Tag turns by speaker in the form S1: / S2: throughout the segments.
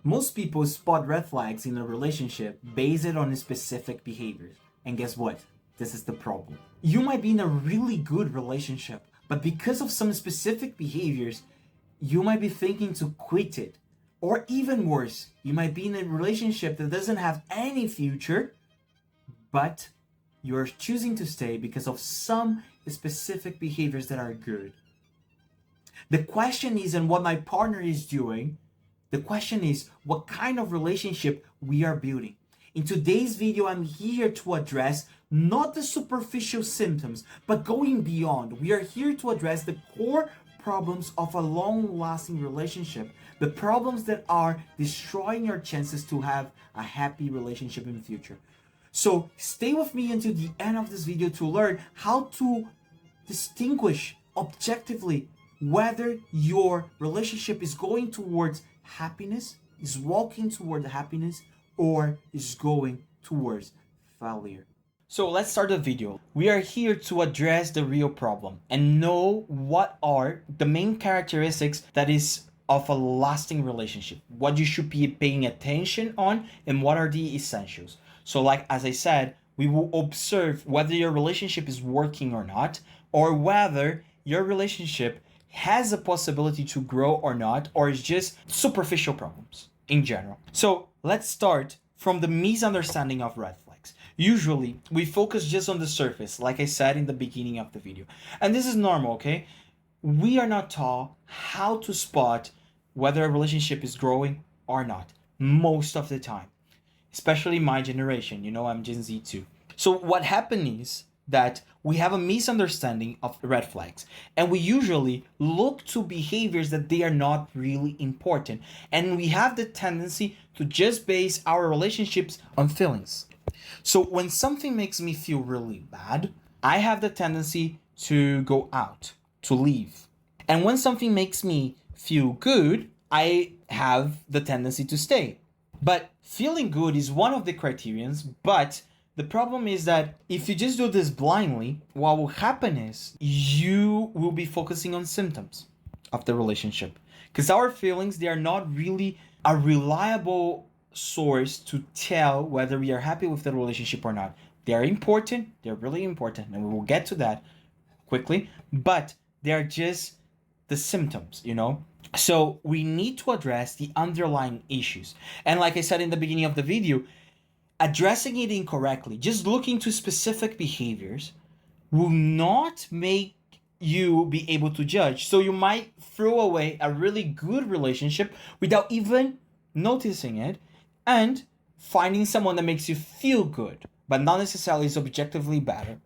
S1: Most people spot red flags in a relationship based on specific behaviors. And guess what? This is the problem. You might be in a really good relationship, but because of some specific behaviors, you might be thinking to quit it. Or even worse, you might be in a relationship that doesn't have any future, but you're choosing to stay because of some specific behaviors that are good. The question isn't what my partner is doing. The question is what kind of relationship we are building. In today's video, I'm here to address not the superficial symptoms, but going beyond. We are here to address the core problems of a long-lasting relationship, the problems that are destroying your chances to have a happy relationship in the future. So stay with me until the end of this video to learn how to distinguish objectively whether your relationship is going towards happiness, is walking toward happiness, or is going towards failure. So let's start the video. We are here to address the real problem and know what are the main characteristics that is of a lasting relationship, what you should be paying attention on, and what are the essentials. So like as I said, we will observe whether your relationship is working or not, or whether your relationship has a possibility to grow or not, or is just superficial problems in general. So let's start from the misunderstanding of red flags. Usually we focus just on the surface, like I said in the beginning of the video. And this is normal, okay? We are not taught how to spot whether a relationship is growing or not most of the time, especially my generation. You know, I'm Gen Z too. So what happened is that we have a misunderstanding of red flags, and we usually look to behaviors that they are not really important, and we have the tendency to just base our relationships on feelings. So when something makes me feel really bad, I have the tendency to go out, to leave. And when something makes me feel good, I have the tendency to stay. But feeling good is one of the criterions, but the problem is that if you just do this blindly, what will happen is you will be focusing on symptoms of the relationship. Because our feelings, they are not really a reliable source to tell whether we are happy with the relationship or not. They are important, they're really important, and we will get to that quickly, but they are just the symptoms, you know? So we need to address the underlying issues. And like I said in the beginning of the video, addressing it incorrectly, just looking to specific behaviors, will not make you be able to judge. So you might throw away a really good relationship without even noticing it and finding someone that makes you feel good, but not necessarily is objectively better.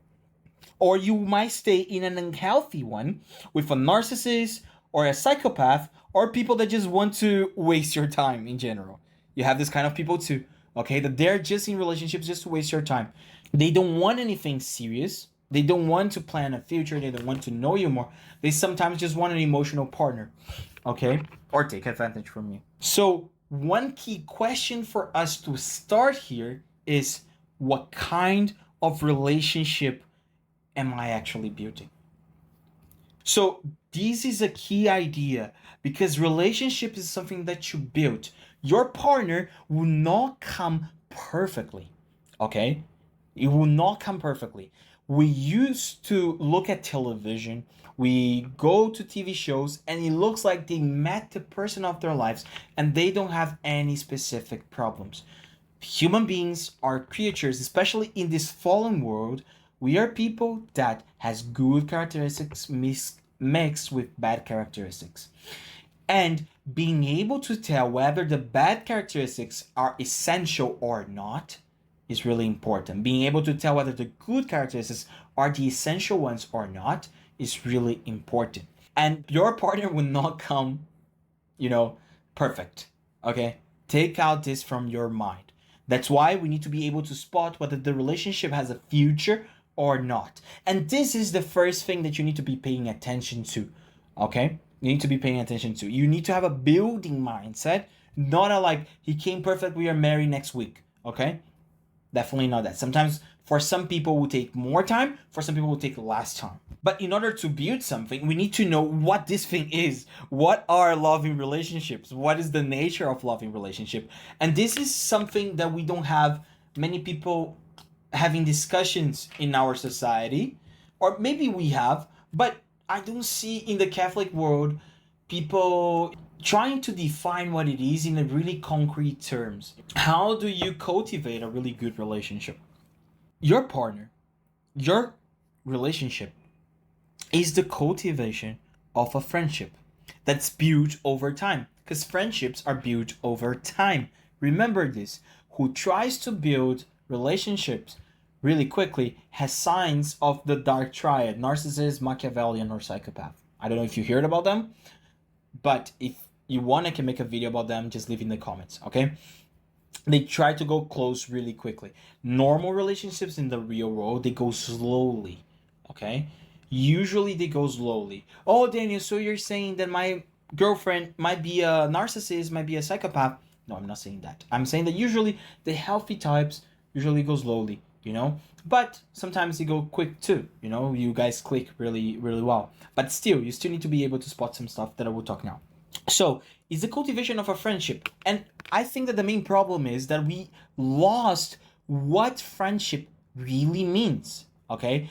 S1: Or you might stay in an unhealthy one with a narcissist or a psychopath or people that just want to waste your time in general. You have this kind of people too. Okay, that they're just in relationships just to waste your time. They don't want anything serious. They don't want to plan a future. They don't want to know you more. They sometimes just want an emotional partner, okay? Or take advantage from you. So one key question for us to start here is, what kind of relationship am I actually building? So this is a key idea, because relationship is something that you build. Your partner will not come perfectly, okay? It will not come perfectly. We used to look at television, we go to TV shows, and it looks like they met the person of their lives and they don't have any specific problems. Human beings are creatures, especially in this fallen world. We are people that has good characteristics mixed with bad characteristics. And being able to tell whether the bad characteristics are essential or not is really important. Being able to tell whether the good characteristics are the essential ones or not is really important. And your partner will not come, perfect. Okay? Take out this from your mind. That's why we need to be able to spot whether the relationship has a future or not. And this is the first thing that you need to be paying attention to. Okay? You need to be paying attention to. You need to have a building mindset, not a like, he came perfect, we are married next week. Okay? Definitely not that. Sometimes For some people, it will take more time. For some people, it will take less time. But in order to build something, we need to know what this thing is. What are loving relationships? What is the nature of loving relationship? And this is something that we don't have many people having discussions in our society, or maybe we have, but I don't see in the Catholic world people trying to define what it is in a really concrete terms. How do you cultivate a really good relationship? Your partner, your relationship is the cultivation of a friendship that's built over time, because friendships are built over time. Remember this. Who tries to build relationships really quickly has signs of the dark triad: narcissist, Machiavellian, or psychopath. I don't know if you heard about them, but if you want, I can make a video about them. Just leave in the comments, okay? They try to go close really quickly. Normal relationships in the real world, they go slowly, okay? Usually they go slowly. Oh, Daniel, so you're saying that my girlfriend might be a narcissist, might be a psychopath? No, I'm not saying that. I'm saying that usually the healthy types usually go slowly, you know? But sometimes they go quick too, you know? You guys click really, really well. But still, you still need to be able to spot some stuff that I will talk now. So, it's the cultivation of a friendship. And I think that the main problem is that we lost what friendship really means, okay?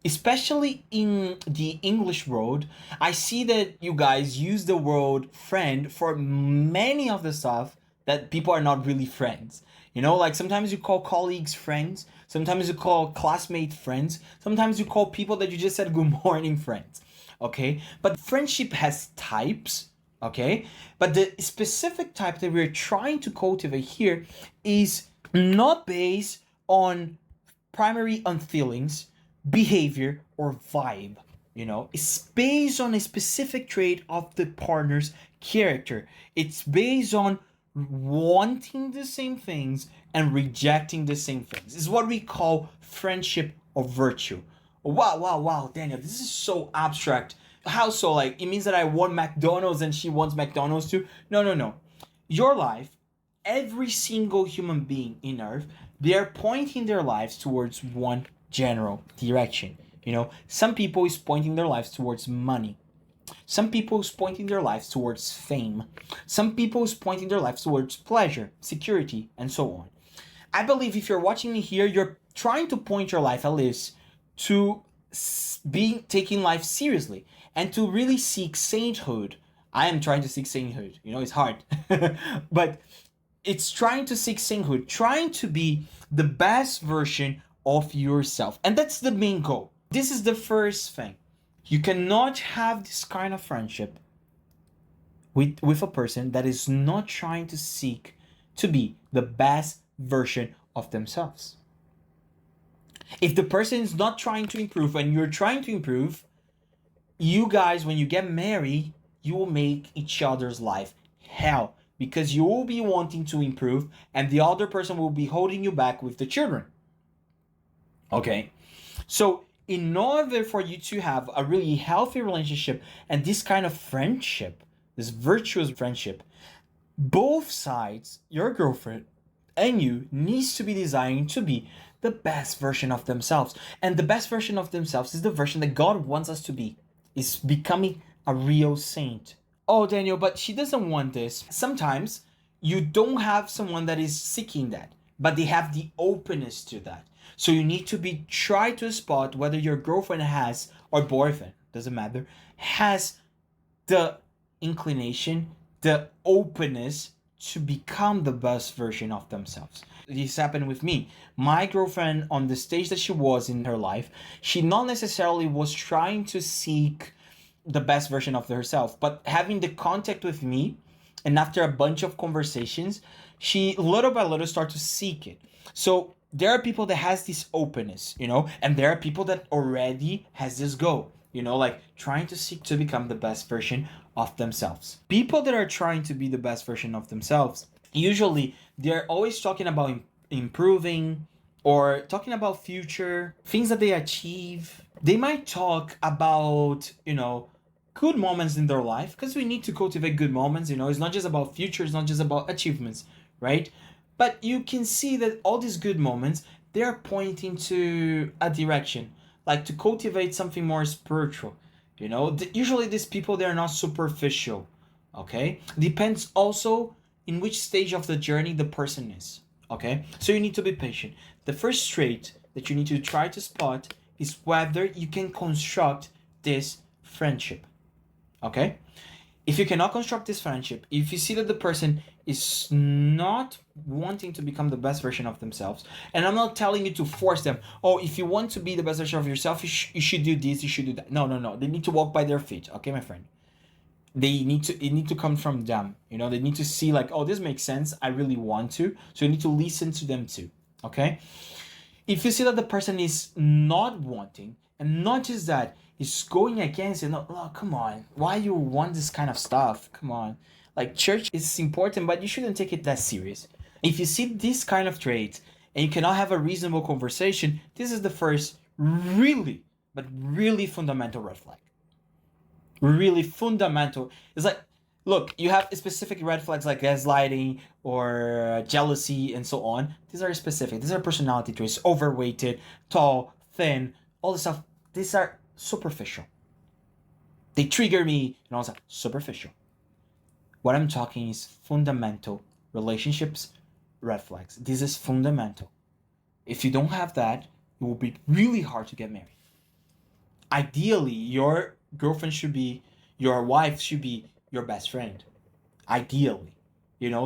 S1: Especially in the English world, I see that you guys use the word friend for many of the stuff that people are not really friends. You know, like sometimes you call colleagues friends, sometimes you call classmates friends, sometimes you call people that you just said good morning friends, okay? But friendship has types, okay? But the specific type that we're trying to cultivate here is not based on primary on feelings, behavior, or vibe. You know, it's based on a specific trait of the partner's character. It's based on wanting the same things and rejecting the same things. It's what we call friendship or virtue. Wow, Daniel, this is so abstract. How so? Like, it means that I want McDonald's and she wants McDonald's too? No. Your life, every single human being in Earth, they are pointing their lives towards one general direction. You know, some people is pointing their lives towards money. Some people is pointing their lives towards fame. Some people is pointing their lives towards pleasure, security, and so on. I believe if you're watching me here, you're trying to point your life at least to being taking life seriously and to really seek sainthood. I am trying to seek sainthood. You know, it's hard. But it's trying to seek sainthood, trying to be the best version of yourself. And that's the main goal. This is the first thing. You cannot have this kind of friendship with a person that is not trying to seek to be the best version of themselves. If the person is not trying to improve and you're trying to improve, you guys, when you get married, you will make each other's life hell, because you will be wanting to improve and the other person will be holding you back with the children. Okay? So, in order for you to have a really healthy relationship and this kind of friendship, this virtuous friendship, both sides, your girlfriend and you, needs to be designed to be the best version of themselves. And the best version of themselves is the version that God wants us to be. Is becoming a real saint. Oh, Daniel, but she doesn't want this. Sometimes you don't have someone that is seeking that, but they have the openness to that. So you need to try to spot whether your girlfriend has, or boyfriend, doesn't matter, has the inclination, the openness to become the best version of themselves. This happened with me. My girlfriend, on the stage that she was in her life, she not necessarily was trying to seek the best version of herself, but having the contact with me, and after a bunch of conversations, she little by little started to seek it. So there are people that has this openness, you know, and there are people that already has this goal, you know, like trying to seek to become the best version of themselves. People that are trying to be the best version of themselves, usually they're always talking about improving or talking about future things that they achieve. They might talk about, you know, good moments in their life, because we need to cultivate good moments, you know. It's not just about future, it's not just about achievements, right? But you can see that all these good moments, they're pointing to a direction, like to cultivate something more spiritual. Usually these people, they're not superficial. Okay, depends also in which stage of the journey the person is. Okay, so you need to be patient. The first trait that you need to try to spot is whether you can construct this friendship. Okay, if you cannot construct this friendship, if you see that the person is not wanting to become the best version of themselves, and I'm not telling you to force them, oh, if you want to be the best version of yourself, you should do this, you should do that. No. They need to walk by their feet, okay, my friend? It need to come from them. They need to see like, oh, this makes sense. I really want to. So you need to listen to them too. Okay? If you see that the person is not wanting, and not just that, is going against it, oh, come on. Why you want this kind of stuff? Come on. Like, church is important, but you shouldn't take it that serious. If you see this kind of trait and you cannot have a reasonable conversation, this is the first really, but really fundamental red flag. Really fundamental. It's like, look, you have specific red flags like gaslighting or jealousy and so on. These are specific. These are personality traits. Overweighted, tall, thin, all this stuff. These are superficial. They trigger me and all that. Superficial. What I'm talking is fundamental relationships, red flags. This is fundamental. If you don't have that, it will be really hard to get married. Ideally, your girlfriend should be, your wife should be your best friend. Ideally,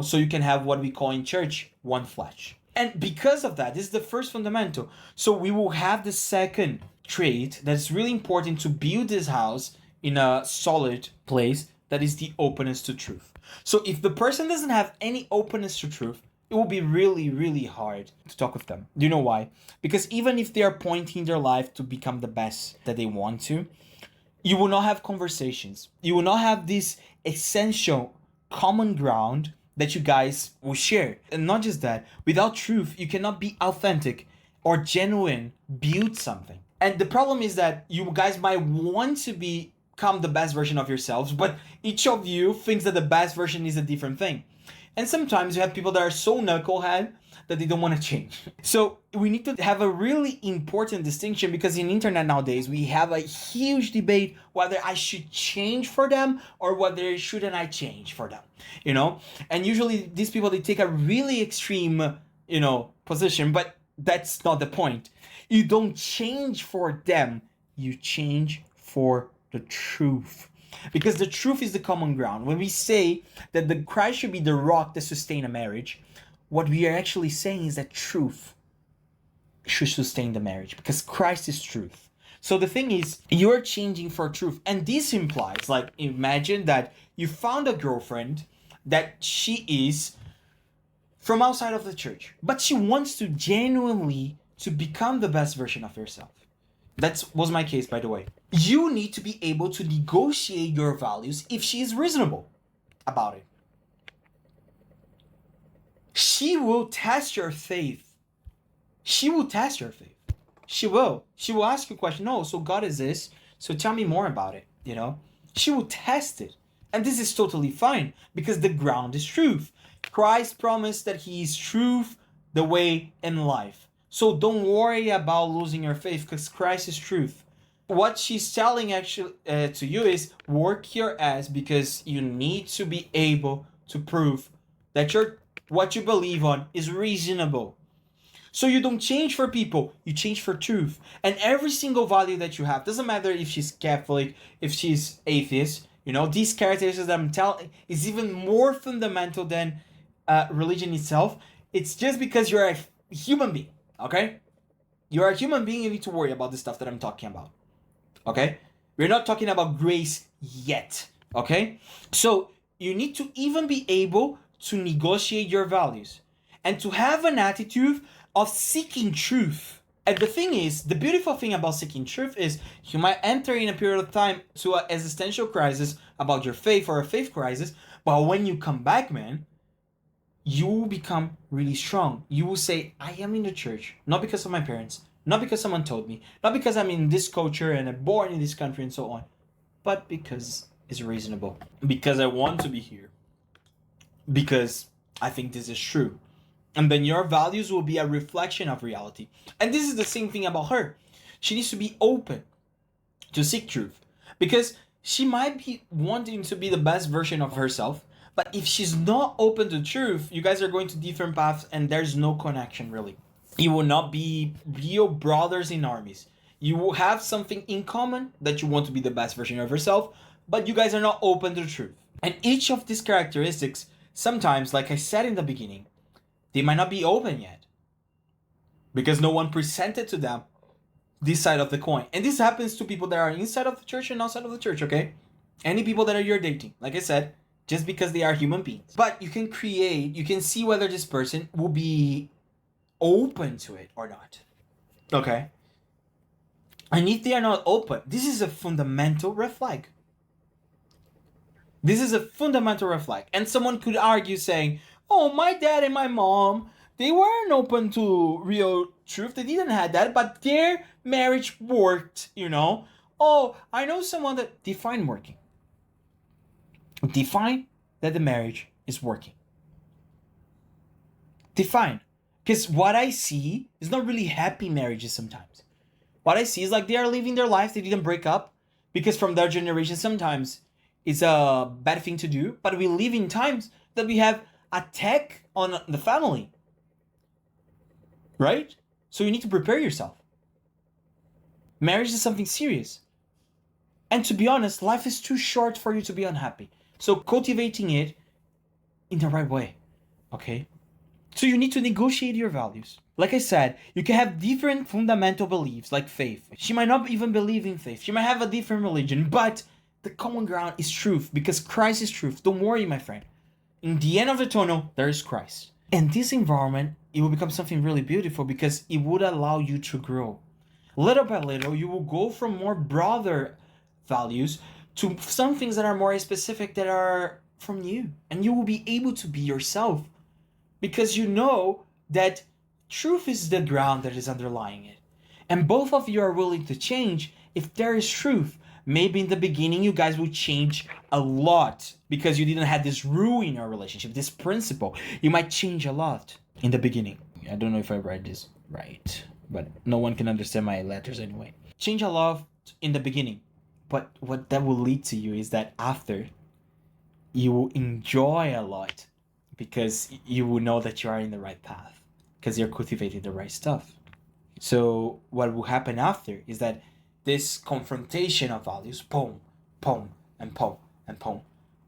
S1: so you can have what we call in church one flesh. And because of that, this is the first fundamental. So we will have the second trait that's really important to build this house in a solid place, that is the openness to truth. So if the person doesn't have any openness to truth, it will be really, really hard to talk with them. Do you know why? Because even if they are pointing their life to become the best that they want to, you will not have conversations. You will not have this essential common ground that you guys will share. And not just that, without truth, you cannot be authentic or genuine, build something. And the problem is that you guys might want to become the best version of yourselves, but each of you thinks that the best version is a different thing. And sometimes you have people that are so knucklehead that they don't want to change. So we need to have a really important distinction, because in internet nowadays, we have a huge debate whether I should change for them or whether shouldn't I change for them, And usually these people, they take a really extreme, position, but that's not the point. You don't change for them, you change for the truth. Because the truth is the common ground. When we say that the Christ should be the rock that sustain a marriage, what we are actually saying is that truth should sustain the marriage, because Christ is truth. So the thing is, you're changing for truth. And this implies, like, imagine that you found a girlfriend that she is from outside of the church, but she wants to genuinely to become the best version of herself. That was my case, by the way. You need to be able to negotiate your values if she is reasonable about it. She will test your faith. She will test your faith. She will. She will ask you a question. No, so God is this. So tell me more about it. She will test it. And this is totally fine, because the ground is truth. Christ promised that he is truth, the way, and life. So don't worry about losing your faith, because Christ is truth. What she's telling actually to you is work your ass, because you need to be able to prove that what you believe on is reasonable. So you don't change for people, you change for truth. And every single value that you have, doesn't matter if she's Catholic, if she's atheist, these characteristics that I'm telling is even more fundamental than religion itself. It's just because you're a human being, okay? You're a human being, you need to worry about the stuff that I'm talking about, okay? We're not talking about grace yet, okay? So you need to even be able to negotiate your values and to have an attitude of seeking truth. And the thing is, the beautiful thing about seeking truth is you might enter in a period of time to an existential crisis about your faith or a faith crisis, but when you come back, man, you will become really strong. You will say, I am in the church, not because of my parents, not because someone told me, not because I'm in this culture and I'm born in this country and so on, but because it's reasonable. Because I want to be here. Because I think this is true.
S2: And then your values will be a reflection of reality. And this is the same thing about her. She needs to be open to seek truth, because she might be wanting to be the best version of herself, but if she's not open to truth, you guys are going to different paths and there's no connection really. You will not be real brothers in armies. You will have something in common, that you want to be the best version of yourself, but you guys are not open to truth. And each of these characteristics, sometimes, like I said in the beginning, they might not be open yet because no one presented to them this side of the coin. And this happens to people that are inside of the church and outside of the church, okay? Any people that you're dating, like I said, just because they are human beings. But you can see whether this person will be open to it or not. Okay? And if they are not open, this is a fundamental red flag. This is a fundamental red flag. And someone could argue saying, oh, my dad and my mom, they weren't open to real truth. They didn't have that, but their marriage worked, you know? Oh, I know someone that... Define working. Define that the marriage is working. Define. Because what I see is not really happy marriages sometimes. What I see is like they are living their life. They didn't break up. Because from their generation, sometimes it's a bad thing to do. But we live in times that we have attack on the family. Right? So you need to prepare yourself. Marriage is something serious. And to be honest, life is too short for you to be unhappy. So cultivating it in the right way. Okay? So you need to negotiate your values. Like I said, you can have different fundamental beliefs, like faith. She might not even believe in faith. She might have a different religion, but the common ground is truth, because Christ is truth. Don't worry, my friend. In the end of the tunnel, there is Christ. And this environment, it will become something really beautiful because it would allow you to grow. Little by little, you will go from more broader values to some things that are more specific, that are from you. And you will be able to be yourself because you know that truth is the ground that is underlying it. And both of you are willing to change if there is truth. Maybe in the beginning you guys will change a lot because you didn't have this rule in your relationship, this principle. You might change a lot in the beginning. I don't know if I read this right, but no one can understand my letters anyway. Change a lot in the beginning, but what that will lead to you is that after, you will enjoy a lot because you will know that you are in the right path because you're cultivating the right stuff. So what will happen after is that this confrontation of values, pom, pom, and pom, and pom,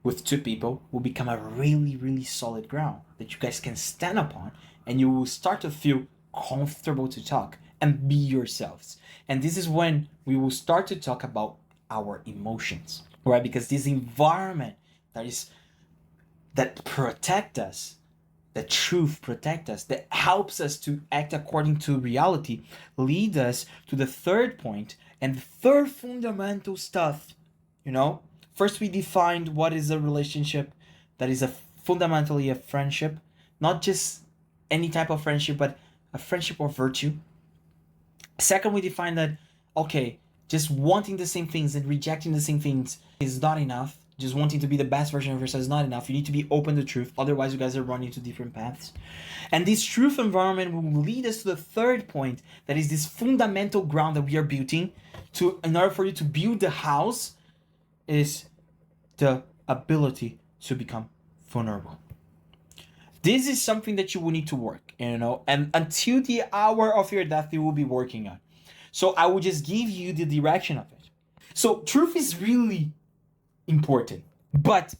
S2: with two people will become a really, really solid ground that you guys can stand upon, and you will start to feel comfortable to talk and be yourselves. And this is when we will start to talk about our emotions, right? Because this environment that protect us, the truth protect us, that helps us to act according to reality, lead us to the third point and the third fundamental stuff. First we defined what is a relationship that is fundamentally a friendship, not just any type of friendship, but a friendship of virtue. Second, we defined that, okay, just wanting the same things and rejecting the same things is not enough. Just wanting to be the best version of yourself is not enough. You need to be open to truth. Otherwise, you guys are running to different paths. And this truth environment will lead us to the third point, that is this fundamental ground that we are building. In order for you to build the house, is the ability to become vulnerable. This is something that you will need to work, and until the hour of your death, you will be working on. So I will just give you the direction of it. So truth is really important, but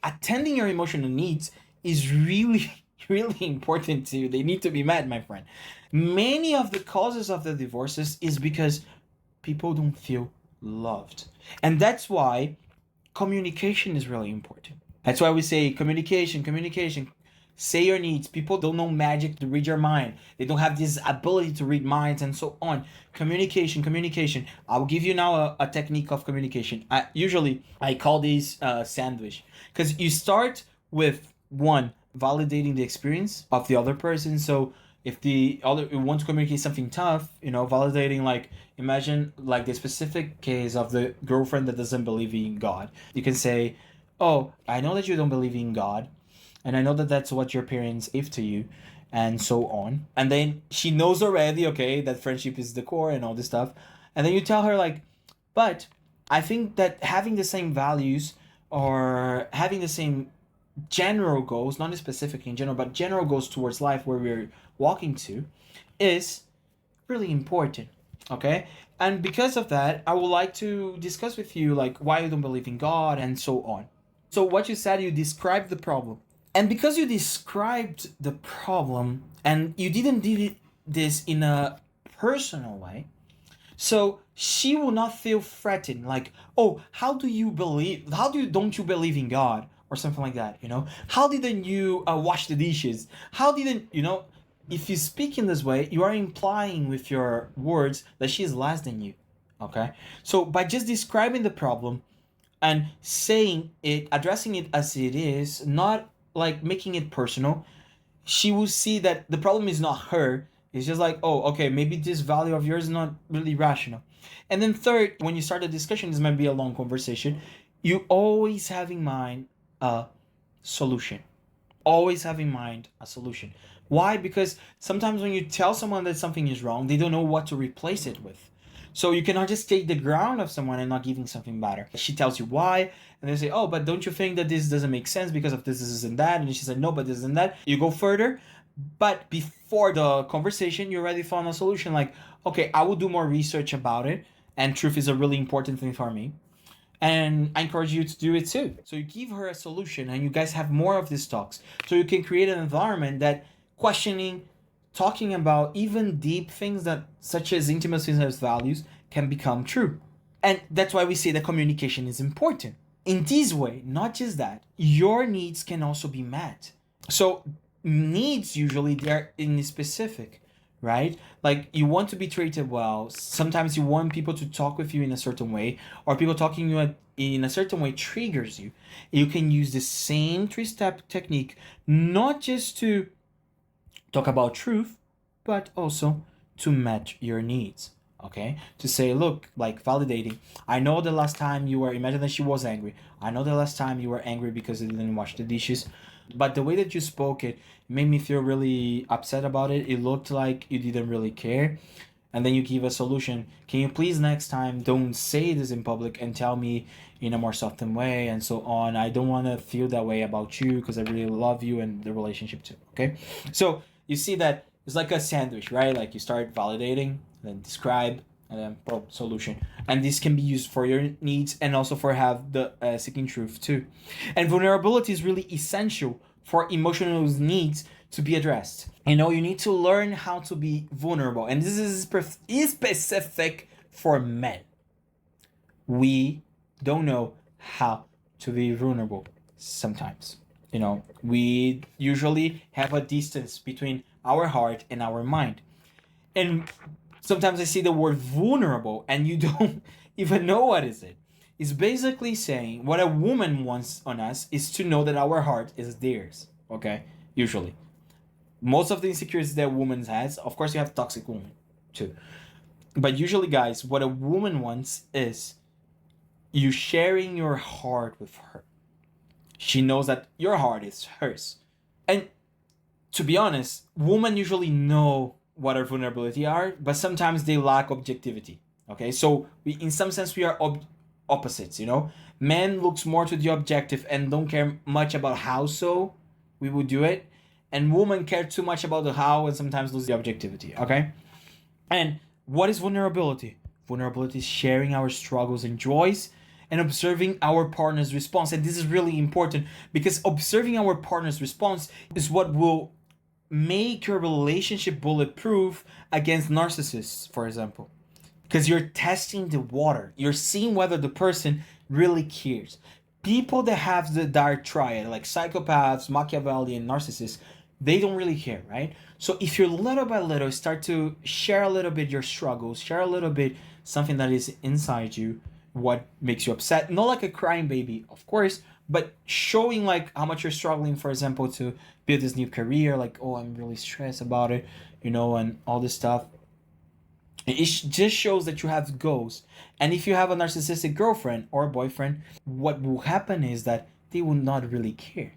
S2: attending your emotional needs is really, really important too. They need to be met, my friend. Many of the causes of the divorces is because people don't feel loved. And that's why communication is really important. That's why we say communication. Say your needs. People don't know magic to read your mind. They don't have this ability to read minds and so on. Communication. I'll give you now a technique of communication. I call this sandwich. Because you start with one, validating the experience of the other person. So if the other want to communicate something tough, validating, like, imagine like the specific case of the girlfriend that doesn't believe in God. You can say, oh, I know that you don't believe in God, And I know that that's what your parents gave to you, and so on. And then she knows already, okay, that friendship is the core and all this stuff. And then you tell her, like, but I think that having the same values or having the same general goals, not specific in general, but general goals towards life where we're walking to, is really important. Okay? And because of that, I would like to discuss with you like why you don't believe in God and so on. So what you said, you described the problem. And because you described the problem and you didn't do this in a personal way, so she will not feel threatened, like, oh, how do you don't you believe in God? Or something like that, you know? How didn't you wash the dishes? How didn't, you know? If you speak in this way, you are implying with your words that she is less than you, okay? So by just describing the problem and saying it, addressing it as it is, not like making it personal, she will see that the problem is not her. It's just like, oh, okay, maybe this value of yours is not really rational. And then third, when you start a discussion, this might be a long conversation, you always have in mind a solution. Always have in mind a solution. Why? Because sometimes when you tell someone that something is wrong, they don't know what to replace it with. So you cannot just take the ground of someone and not giving something better. She tells you why, and they say, oh, but don't you think that this doesn't make sense because of this, and that? And she said, no, but this and that. You go further, but before the conversation, you already found a solution. Like, okay, I will do more research about it, and truth is a really important thing for me. And I encourage you to do it too. So you give her a solution, and you guys have more of these talks. So you can create an environment that questioning, talking about even deep things that such as intimacy and values can become true. And that's why we say that communication is important. In this way, not just that, your needs can also be met. So needs usually they're in specific, right? Like you want to be treated well. Sometimes you want people to talk with you in a certain way, or people talking you in a certain way triggers you. You can use the same three-step technique, not just to talk about truth, but also to match your needs. Okay, to say, look, like validating. I know the last time you were, imagine that she was angry. I know the last time you were angry because you didn't wash the dishes, but the way that you spoke it made me feel really upset about it. It looked like you didn't really care. And then you give a solution. Can you please next time don't say this in public and tell me in a more softened way and so on. I don't want to feel that way about you because I really love you and the relationship too. Okay, so you see that it's like a sandwich, right? Like you start validating, then describe, and then solution. And this can be used for your needs and also for have the seeking truth too. And vulnerability is really essential for emotional needs to be addressed. You know, you need to learn how to be vulnerable, and this is specific for men. We don't know how to be vulnerable sometimes. You know, we usually have a distance between our heart and our mind. And sometimes I see the word vulnerable and you don't even know what is it. It's basically saying what a woman wants on us is to know that our heart is theirs. Okay? Usually. Most of the insecurities that a woman has, of course you have toxic women too. But usually, guys, what a woman wants is you sharing your heart with her. She knows that your heart is hers. And to be honest, women usually know what our vulnerability are, but sometimes they lack objectivity. Okay, so we, in some sense, we are opposites. You know, men looks more to the objective and don't care much about how so we would do it, and women care too much about the how and sometimes lose the objectivity. Okay, and what is vulnerability? Vulnerability is sharing our struggles and joys and observing our partner's response. And this is really important because observing our partner's response is what will make your relationship bulletproof against narcissists, for example. Because you're testing the water, you're seeing whether the person really cares. People that have the dark triad, like psychopaths, Machiavellian, narcissists, they don't really care, right? So if you little by little start to share a little bit your struggles, share a little bit something that is inside you, what makes you upset, not like a crying baby, of course, but showing like how much you're struggling, for example, to build this new career, like, oh, I'm really stressed about it, you know, and all this stuff. It just shows that you have goals. And if you have a narcissistic girlfriend or boyfriend, what will happen is that they will not really care.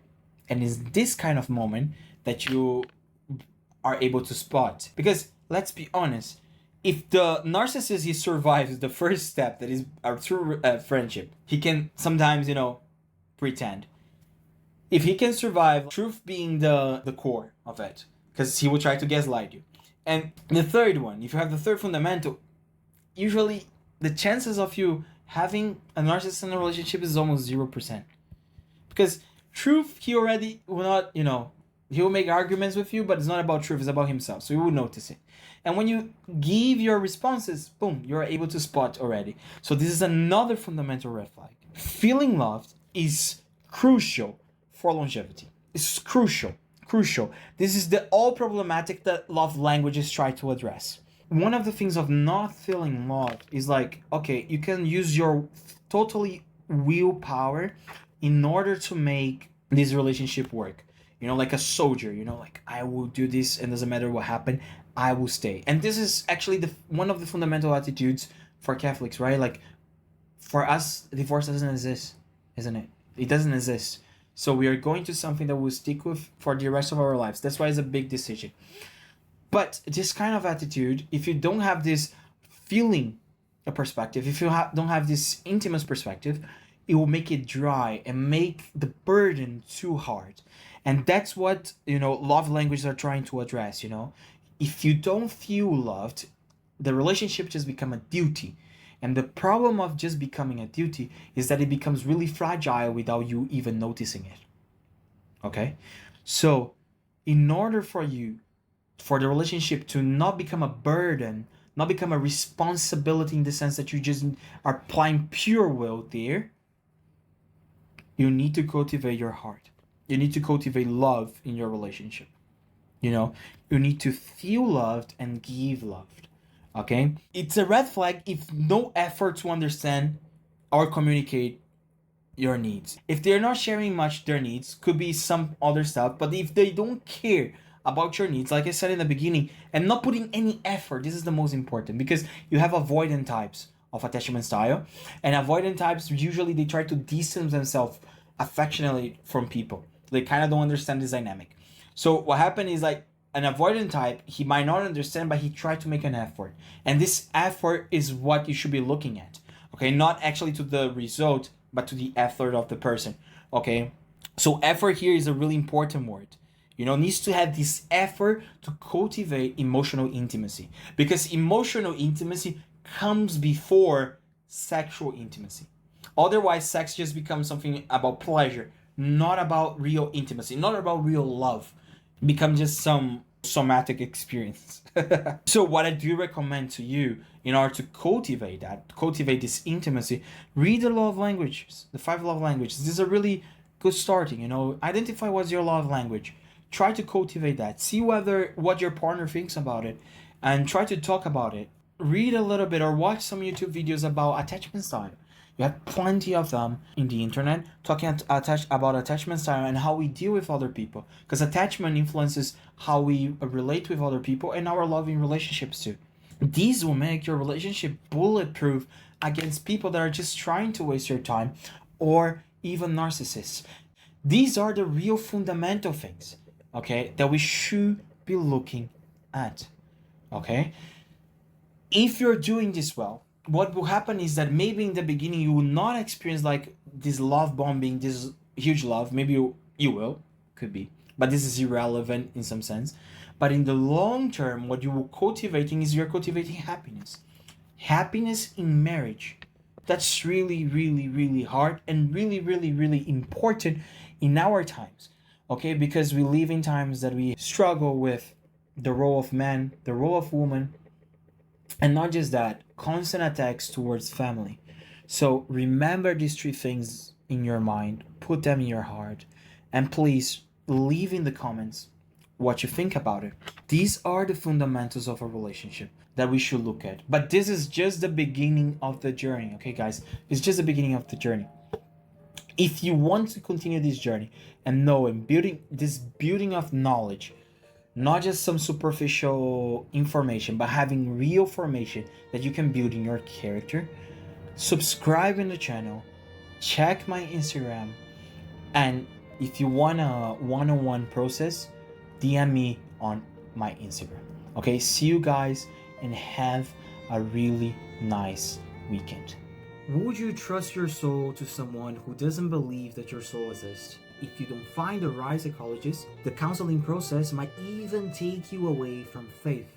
S2: And it's this kind of moment that you are able to spot. Because let's be honest, if the narcissist he survives the first step, that is our true friendship, he can sometimes, pretend. If he can survive truth being the core of it, because he will try to gaslight you. And the third one, if you have the third fundamental, usually the chances of you having a narcissist in a relationship is almost 0%. Because truth, he already will not, he will make arguments with you, but it's not about truth, it's about himself. So you will notice it. And when you give your responses, boom, you're able to spot already. So this is another fundamental red flag. Feeling loved is crucial for longevity. It's crucial. This is the all problematic that love languages try to address. One of the things of not feeling loved is like, okay, you can use your totally willpower in order to make this relationship work. Like a soldier, like I will do this and doesn't matter what happened, I will stay. And this is actually one of the fundamental attitudes for Catholics, right? Like for us, divorce doesn't exist, isn't it? It doesn't exist. So we are going to something that we'll stick with for the rest of our lives. That's why it's a big decision. But this kind of attitude, if you don't have this feeling a perspective, if you don't have this intimate perspective, it will make it dry and make the burden too hard. And that's what, love languages are trying to address, If you don't feel loved, the relationship just become a duty. And the problem of just becoming a duty is that it becomes really fragile without you even noticing it. Okay? So, in order for the relationship to not become a burden, not become a responsibility in the sense that you just are applying pure will there, you need to cultivate your heart. You need to cultivate love in your relationship. You need to feel loved and give loved. Okay? It's a red flag if no effort to understand or communicate your needs. If they're not sharing much their needs, could be some other stuff, but if they don't care about your needs, like I said in the beginning, and not putting any effort, this is the most important, because you have avoidant types of attachment style, and avoidant types usually they try to distance themselves affectionately from people. They kind of don't understand this dynamic. So what happened is like an avoidant type, he might not understand, but he tried to make an effort, and this effort is what you should be looking at. Okay, not actually to the result, but to the effort of the person. Okay, so effort here is a really important word. Needs to have this effort to cultivate emotional intimacy, because emotional intimacy comes before sexual intimacy. Otherwise, sex just becomes something about pleasure, not about real intimacy, not about real love. It becomes just some somatic experience. So what I do recommend to you, in order to cultivate this intimacy, read the love languages, the 5 love languages. This is a really good starting. Identify what's your love language. Try to cultivate that. See what your partner thinks about it, and try to talk about it. Read a little bit or watch some YouTube videos about attachment style. You have plenty of them in the internet talking about attachment style and how we deal with other people. Because attachment influences how we relate with other people and our loving relationships too. These will make your relationship bulletproof against people that are just trying to waste your time, or even narcissists. These are the real fundamental things, okay, that we should be looking at. Okay? If you're doing this well, what will happen is that maybe in the beginning you will not experience like this love bombing, this huge love. Maybe you will, could be, but this is irrelevant in some sense. But in the long term, what you will cultivating is you're cultivating happiness in marriage. That's really, really, really hard and really, really, really important in our times. Okay, because we live in times that we struggle with the role of man, the role of woman, and not just that, constant attacks towards family. So remember these 3 things in your mind, put them in your heart, and please leave in the comments what you think about it. These are the fundamentals of a relationship that we should look at. But this is just the beginning of the journey, okay guys? It's just the beginning of the journey. If you want to continue this journey and know and building of knowledge, not just some superficial information, but having real formation that you can build in your character, subscribe in the channel, check my Instagram, and If you want a one-on-one process, DM me on my Instagram. Okay, see you guys and have a really nice weekend.
S1: Would you trust your soul to someone who doesn't believe that your soul exists? If you don't find the right psychologist, the counseling process might even take you away from faith.